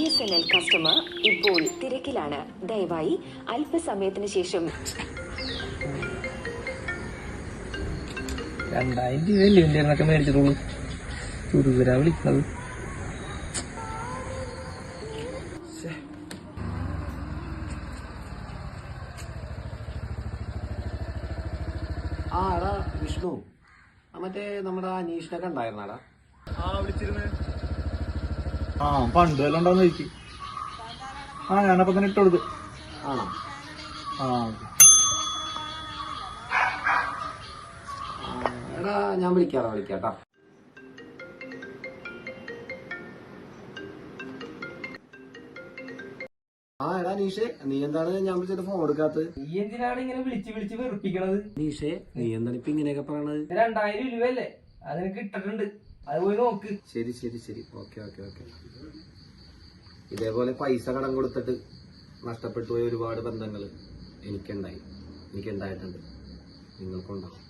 BSNL customer ഇപ്പോൾ തിരക്കിലാണ്. ദയവായി അല്പസമയത്തിന് ശേഷം 2000 രൂപയല്ലേ എന്നൊക്കെ മേടിച്ചിട്ടുള്ളൂ. ചുരുവരാ വിളിക്കുന്നത്. ആ എടാ വിഷ്ണു, മറ്റേ നമ്മുടെ അനീഷിനൊക്കെ ഉണ്ടായിരുന്നാടാ? ആ പണ്ട് വല്ല ഉണ്ടോന്ന് ചോദിച്ചു. ഞാനപ്പോ തന്നെ ഇട്ട് കൊടുത്ത്. ആണോ? എടാ ഞാൻ വിളിക്കാട്ടാ. എടാ അനീഷേ, നീ എന്താണ് ഞാൻ വിളിച്ചിട്ട് ഫോൺ എടുക്കാത്തത്? നീ എന്തിനാണ് ഇങ്ങനെ വിളിച്ച് വെറുപ്പിക്കണത്? അനീഷേ, നീ എന്താണ് ഇപ്പൊ ഇങ്ങനെയൊക്കെ പറയണത്? 2000 രൂപയല്ലേ, അതെനിക്ക് ഇട്ടിട്ടുണ്ട്, അത് പോയി നോക്ക്. ശരി. ഓക്കെ. ഇതേപോലെ പൈസ കടം കൊടുത്തിട്ട് നഷ്ടപ്പെട്ടു പോയ ഒരുപാട് ബന്ധങ്ങൾ എനിക്കുണ്ടായിട്ടുണ്ട്. നിങ്ങൾക്കുണ്ടാവും.